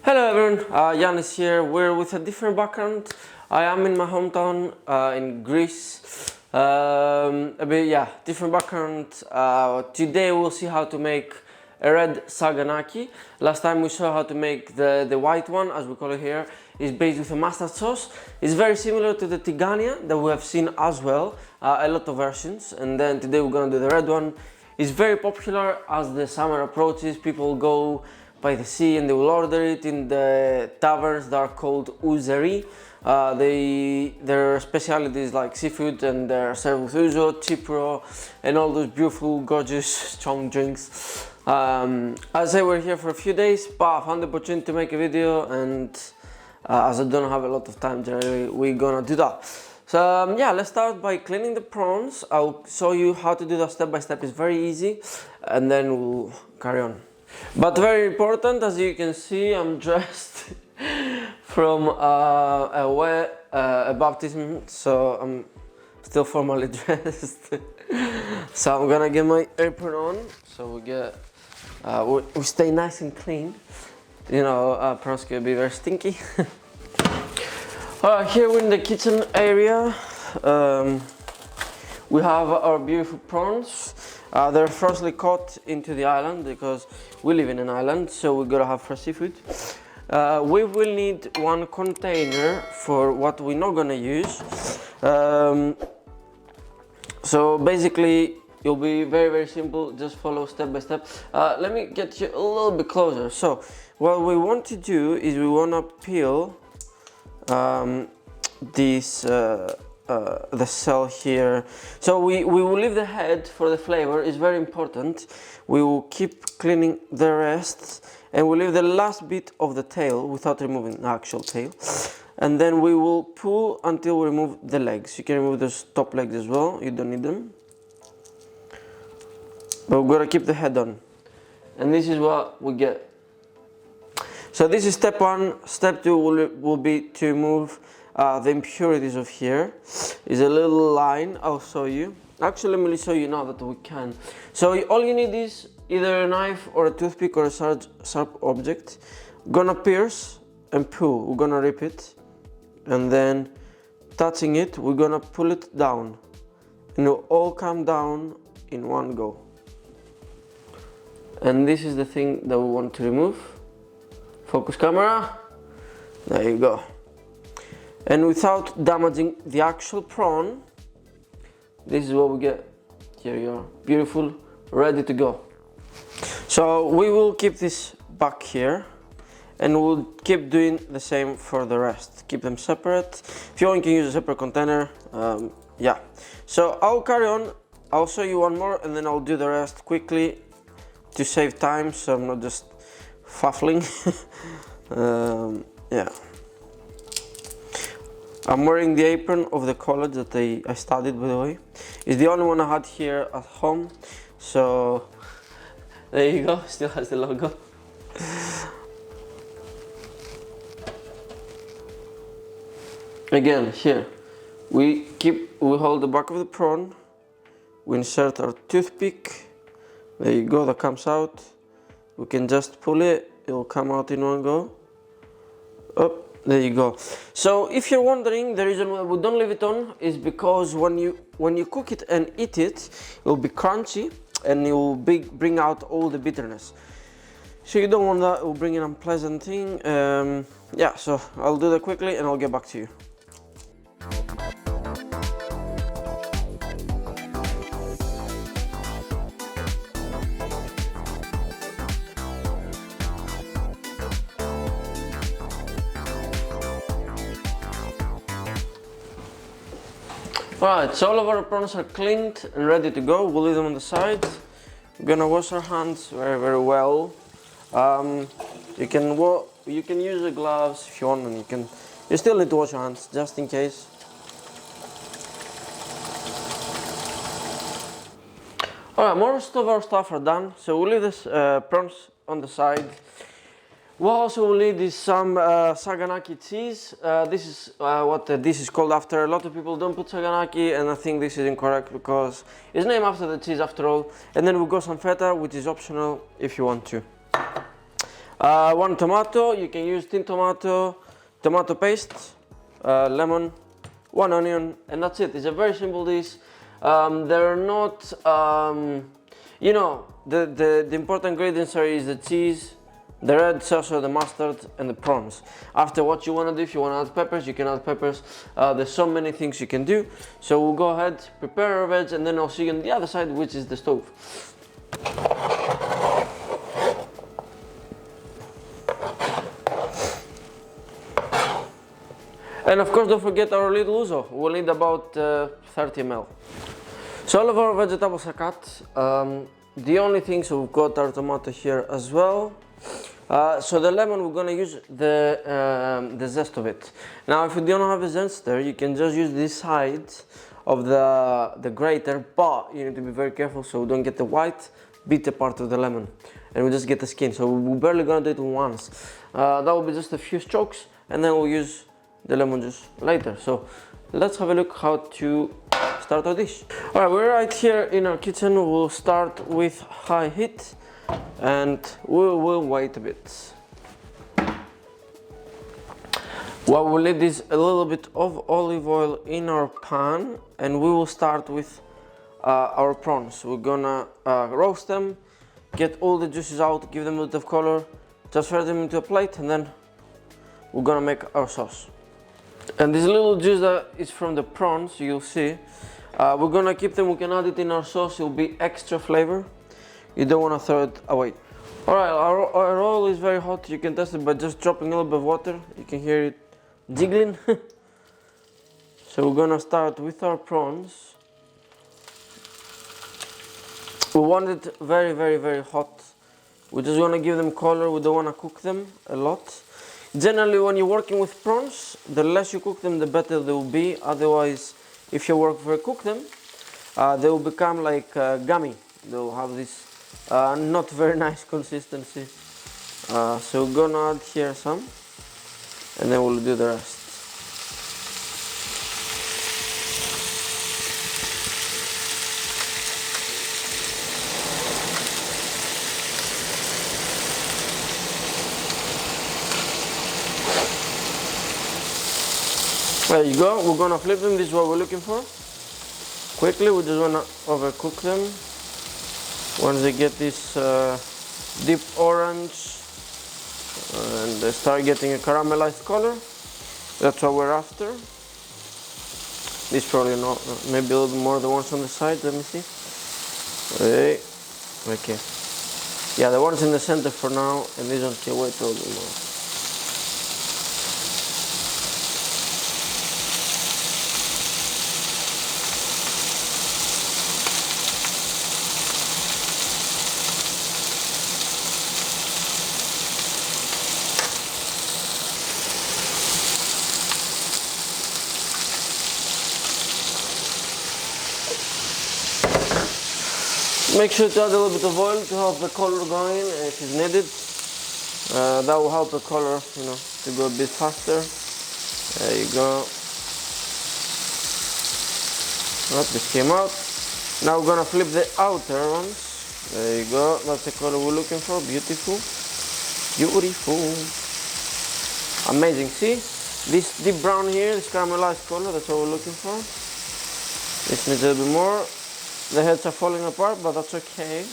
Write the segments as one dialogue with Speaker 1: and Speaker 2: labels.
Speaker 1: Hello everyone, Yannis here. We're with a different background. I am in my hometown in Greece. Different background. Today we'll see how to make a red Saganaki. Last time we saw how to make the white one, as we call it here. It's based with a mustard sauce. It's very similar to the tigania that we have seen as well, a lot of versions. And then today we're gonna do the red one. It's very popular as the summer approaches. People go by the sea and they will order it in the taverns that are called ouzeri. Their specialties like seafood, and they're served with ouzo, chipro, and all those beautiful, gorgeous, strong drinks. As I say, we're here for a few days, but I found the opportunity to make a video, and as I don't have a lot of time generally, we're gonna do that. So let's start by cleaning the prawns. I'll show you how to do that step by step. It's very easy, and then we'll carry on. But very important, as you can see, I'm dressed from a baptism, so I'm still formally dressed. So I'm gonna get my apron on, so we get we stay nice and clean. You know, prawns can be very stinky. Here we're in the kitchen area. We have our beautiful prawns. They're freshly caught into the island because we live in an island, so we gotta have fresh seafood. We will need one container for what we're not gonna use. So basically, it'll be very simple. Just follow step by step. Let me get you a little bit closer. So what we want to do is we wanna peel the cell here. So we will leave the head for the flavor. It's very important. We will keep cleaning the rest, and we'll leave the last bit of the tail without removing the actual tail. And then we will pull until we remove the legs. You can remove those top legs as well, you don't need them. But we're gonna keep the head on. And this is what we get. So this is step one. Step two will be to remove the impurities of here. Is a little line, I'll show you. Actually, let me show you now that we can. So all you need is either a knife or a toothpick or a sharp object. Gonna pierce and pull. We're gonna rip it, and then touching it, we're gonna pull it down, and it'll all come down in one go. And this is the thing that we want to remove. Focus camera. There you go. And without damaging the actual prawn, this is what we get. Here you are, beautiful, ready to go. So we will keep this back here, and we'll keep doing the same for the rest. Keep them separate. If you want, you can use a separate container. So I'll carry on. I'll show you one more, and then I'll do the rest quickly to save time, so I'm not just fuffling. I'm wearing the apron of the college that I studied, by the way. It's the only one I had here at home, so there you go, still has the logo. Again, here, we hold the back of the prawn, we insert our toothpick, there you go, that comes out. We can just pull it, it will come out in one go. Up. There you go. So if you're wondering, the reason why we don't leave it on is because when you cook it and eat it, it will be crunchy and it will bring out all the bitterness. So you don't want that, it will bring an unpleasant thing. So I'll do that quickly and I'll get back to you. Alright, so all of our prawns are cleaned and ready to go. We'll leave them on the side. We're gonna wash our hands very well. You can use the gloves if you want, and you still need to wash your hands just in case. Alright, most of our stuff are done, so we'll leave this prawns on the side. What also we'll need is some Saganaki cheese. This is what this is called after. A lot of people don't put Saganaki, and I think this is incorrect because it's named after the cheese after all. And then we've got some feta, which is optional if you want to. 1 tomato, you can use tin tomato, tomato paste, lemon, 1 onion, and that's it. It's a very simple dish. They're not, you know, the important ingredients is the cheese, the red sauce or the mustard, and the prawns. After, what you want to do, if you want to add peppers, you can add peppers. There's so many things you can do. So we'll go ahead, prepare our veg, and then I'll see you on the other side, which is the stove. And of course, don't forget our little ouzo. We'll need about 30 ml. So all of our vegetables are cut. The only thing, so we've got our tomato here as well. So the lemon, we're gonna use the zest of it. Now, if you don't have a zester, you can just use this side of the grater, but you need to be very careful so we don't get the white bitter part of the lemon, and we just get the skin. So we're barely gonna do it once. That will be just a few strokes, and then we'll use the lemon juice later. So let's have a look how to start our dish. All right, we're right here in our kitchen. We'll start with high heat and we will wait a bit. What we'll need is a little bit of olive oil in our pan, and we will start with our prawns. We're gonna roast them, get all the juices out, give them a bit of color, transfer them into a plate, and then we're gonna make our sauce. And this little juice that is from the prawns, you'll see, we're gonna keep them. We can add it in our sauce. It'll be extra flavor. You don't want to throw it away. All right, our oil is very hot. You can test it by just dropping a little bit of water. You can hear it jiggling. So we're gonna start with our prawns. We want it very, very, very hot. We just want to give them color. We don't want to cook them a lot. Generally, when you're working with prawns, the less you cook them, the better they will be. Otherwise, if you overcook them, they will become like gummy. They'll have this not very nice consistency. So we're gonna add here some, and then we'll do the rest. There you go. We're gonna flip them. This is what we're looking for. Quickly, we just wanna overcook them. Once they get this deep orange and they start getting a caramelized color, that's what we're after. This probably not, maybe a little bit more the ones on the side. Let me see. Okay. Yeah, the ones in the center for now, and these ones can wait a little bit more. Make sure to add a little bit of oil to help the color going if it's needed. That will help the color, to go a bit faster. There you go. This came out. Now we're gonna flip the outer ones. There you go. That's the color we're looking for. Beautiful. Beautiful. Amazing. See? This deep brown here, this caramelized color, that's what we're looking for. This needs a little bit more. The heads are falling apart, but that's okay.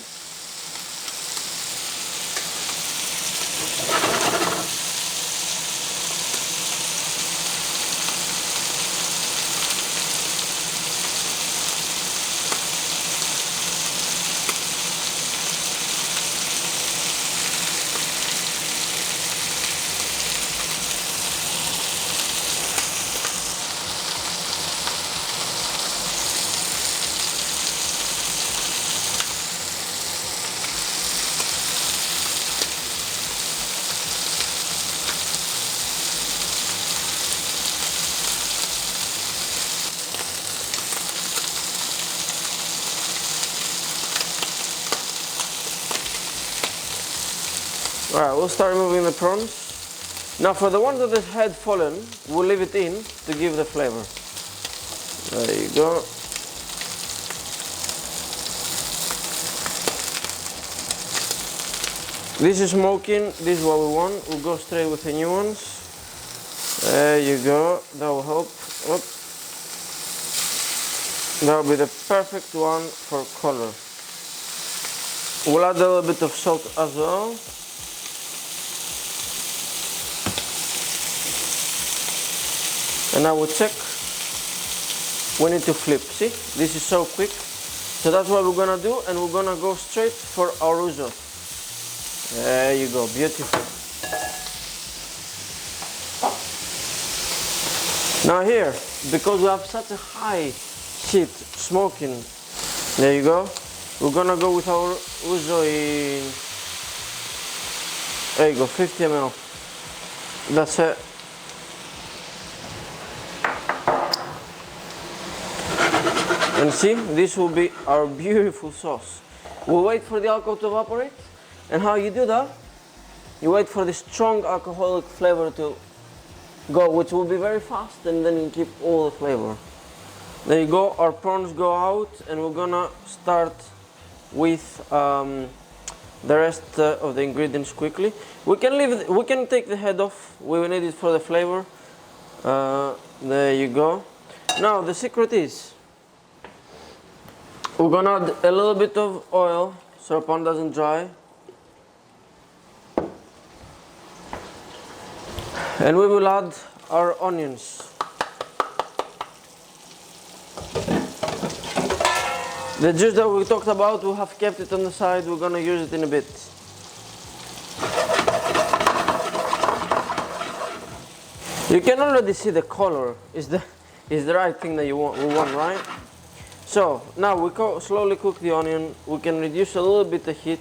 Speaker 1: Alright, we'll start removing the prawns. Now for the ones that had fallen, we'll leave it in to give the flavor. There you go. This is smoking, this is what we want. We'll go straight with the new ones. There you go, that will help. Oop. That will be the perfect one for color. We'll add a little bit of salt as well. And now we check. We need to flip, see? This is so quick. So that's what we're gonna do, and we're gonna go straight for our ouzo. There you go, beautiful. Now here, because we have such a high heat smoking, there you go, we're gonna go with our ouzo in, there you go, 50 ml. That's it. And see, this will be our beautiful sauce. We'll wait for the alcohol to evaporate. And how you do that? You wait for the strong alcoholic flavor to go, which will be very fast, and then you keep all the flavor. There you go, our prawns go out, and we're gonna start with the rest of the ingredients quickly. We can take the head off. We will need it for the flavor. There you go. Now the secret is, we're gonna add a little bit of oil so our pan doesn't dry. And we will add our onions. The juice that we talked about, we have kept it on the side. We're gonna use it in a bit. You can already see the color is the right thing that we want, right? So now we slowly cook the onion. We can reduce a little bit the heat,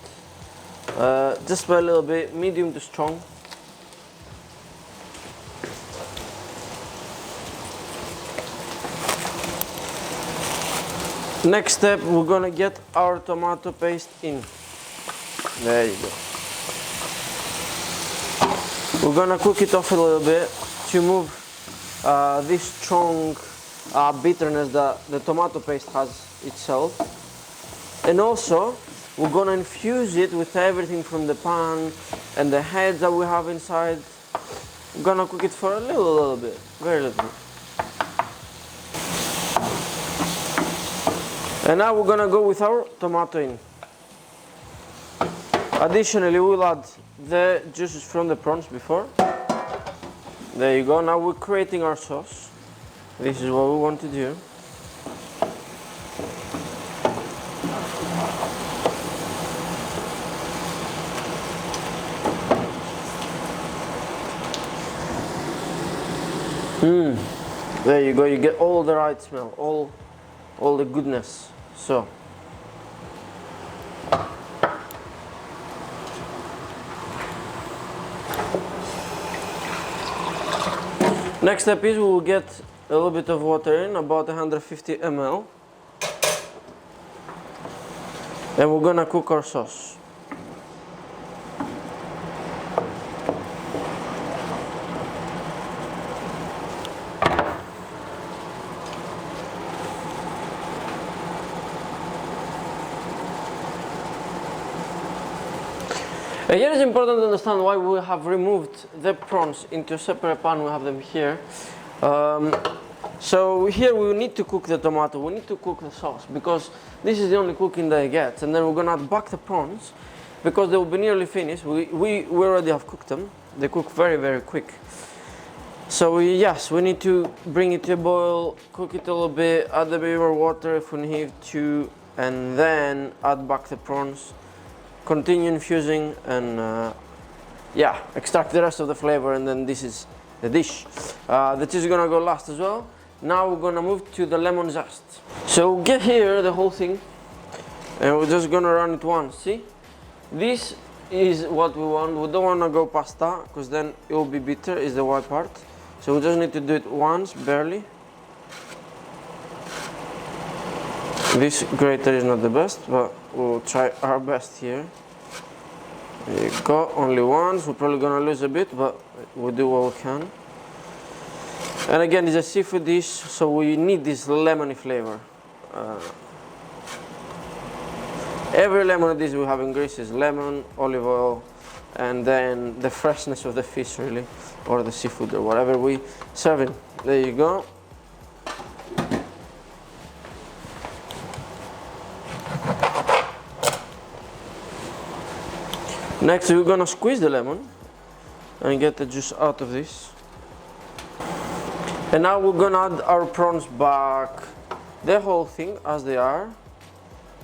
Speaker 1: just by a little bit, medium to strong. Next step, we're gonna get our tomato paste in. There you go. We're gonna cook it off a little bit to move this strong bitterness that the tomato paste has itself. And also, we're gonna infuse it with everything from the pan and the heads that we have inside. We're gonna cook it for a little bit, very little bit. And now we're gonna go with our tomato in. Additionally, we'll add the juices from the prawns before. There you go, now we're creating our sauce. This is what we want to do. There you go, you get all the right smell, all the goodness. So next step is we will get a little bit of water in, about 150 ml, and we're gonna cook our sauce. Here it's important to understand why we have removed the prawns into a separate pan. We have them here. So here we need to cook the tomato, we need to cook the sauce, because this is the only cooking that it gets. And then we're gonna add back the prawns, because they will be nearly finished. We already have cooked them. They cook very, very quick. So yes, we need to bring it to a boil, cook it a little bit, add a bit more water if we need to, and then add back the prawns. Continue infusing and yeah, extract the rest of the flavor, and then this is the dish. The cheese is gonna go last as well. Now we're gonna move to the lemon zest. So get here the whole thing, and we're just gonna run it once. See, this is what we want. We don't wanna go past that, because then it will be bitter, is the white part. So we just need to do it once, barely. This grater is not the best, but we'll try our best here. There you go, only once. We're probably gonna lose a bit, but we'll do what we can. And again, it's a seafood dish, so we need this lemony flavor. Every lemon dish we have in Greece is lemon, olive oil, and then the freshness of the fish really, or the seafood or whatever we serving. There you go. Next we're gonna squeeze the lemon and get the juice out of this. And now we're gonna add our prawns back, the whole thing as they are.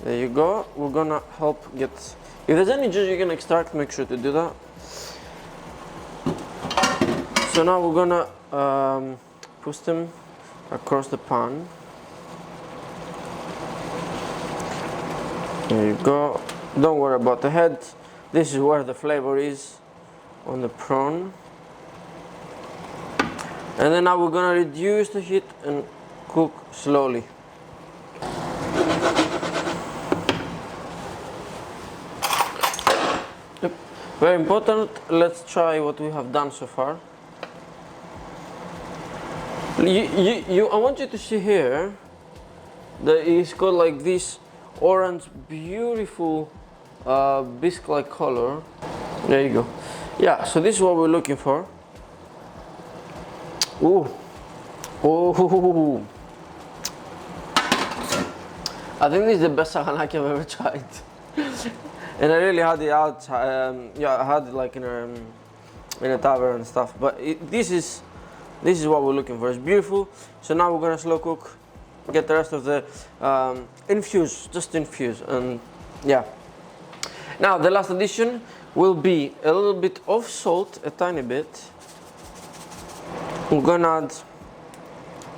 Speaker 1: There you go. We're gonna help get, if there's any juice you can extract, make sure to do that. So now we're gonna push them across the pan. There you go. Don't worry about the head. This is where the flavor is, on the prawn. And then now we're gonna reduce the heat and cook slowly. Yep. Very important. Let's try what we have done so far. I want you to see here that it's got like this orange, beautiful bisque-like color. There you go. Yeah, so this is what we're looking for. Ooh. Oh. I think this is the best saganaki I've ever tried. And I really had it out, yeah, I had it like in a tavern and stuff. But this is what we're looking for. It's beautiful. So now we're gonna slow cook, get the rest of the just infuse, and yeah. Now the last addition will be a little bit of salt, a tiny bit. We're gonna add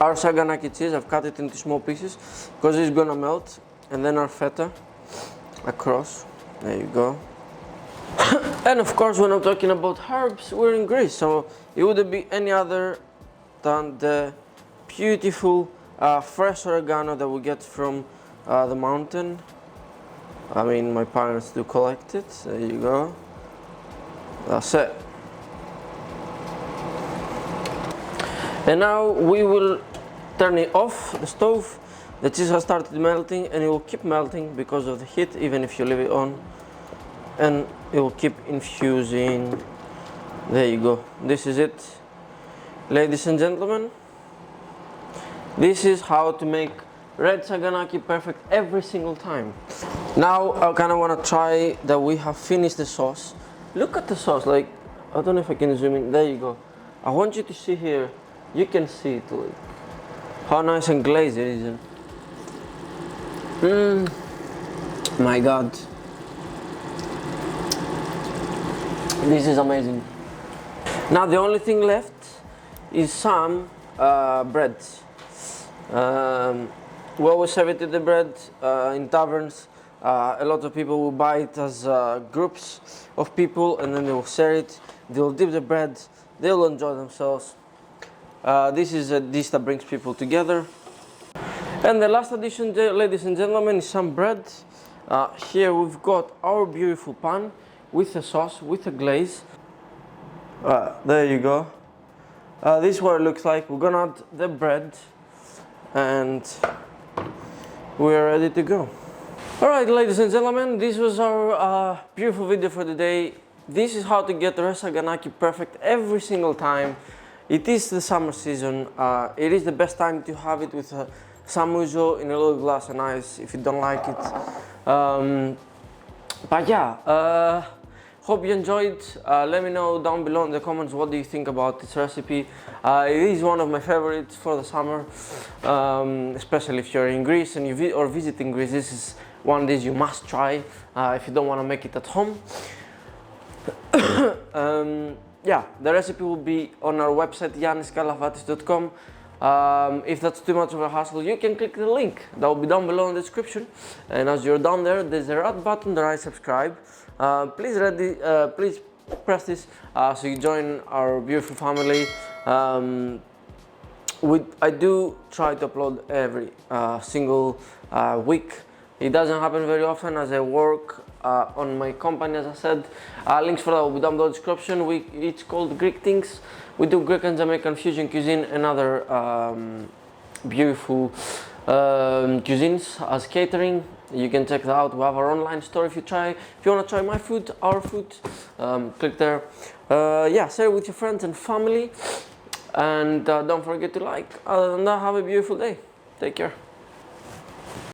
Speaker 1: our saganaki cheese. I've cut it into small pieces because it's gonna melt, and then our feta across. There you go. And of course, when I'm talking about herbs, we're in Greece, so it wouldn't be any other than the beautiful fresh oregano that we get from the mountain. I mean, my parents do collect it. There you go. That's it. And now we will turn it off the stove. The cheese has started melting, and it will keep melting because of the heat, even if you leave it on. And it will keep infusing. There you go. This is it. Ladies and gentlemen, this is how to make red saganaki perfect every single time. Now I kind of want to try that we have finished the sauce. Look at the sauce, like, I don't know if I can zoom in. There you go. I want you to see here. You can see it, like, how nice and glazed it is. My God. This is amazing. Now the only thing left is some bread. We always serve it with the bread in taverns. A lot of people will buy it as groups of people, and then they will share it. They will dip the bread. They will enjoy themselves. This is a dish that brings people together. And the last addition, ladies and gentlemen, is some bread. Here we've got our beautiful pan with the sauce, with the glaze. There you go. This is what it looks like. We're gonna add the bread, and we're ready to go. Alright, ladies and gentlemen, this was our beautiful video for today. This is how to get the red saganaki perfect every single time. It is the summer season. It is the best time to have it with some ouzo in a little glass and ice if you don't like it. But yeah, hope you enjoyed. Let me know down below in the comments what do you think about this recipe. It is one of my favorites for the summer, especially if you're in Greece and or visiting Greece. This is one dish you must try if you don't want to make it at home. Yeah, the recipe will be on our website yanniskalafatis.com. If that's too much of a hassle, you can click the link that will be down below in the description. And as you're down there, there's a red button that I subscribe. Please press this so you join our beautiful family. I do try to upload every single week. It doesn't happen very often as I work on my company, as I said. Links for that will be down below in the description. It's called Greek Things. We do Greek and Jamaican fusion cuisine and other beautiful cuisines as catering. You can check that out. We have our online store if you want to try my food, our food. Click there. Yeah, share it with your friends and family. And don't forget to like. Other than that, have a beautiful day. Take care.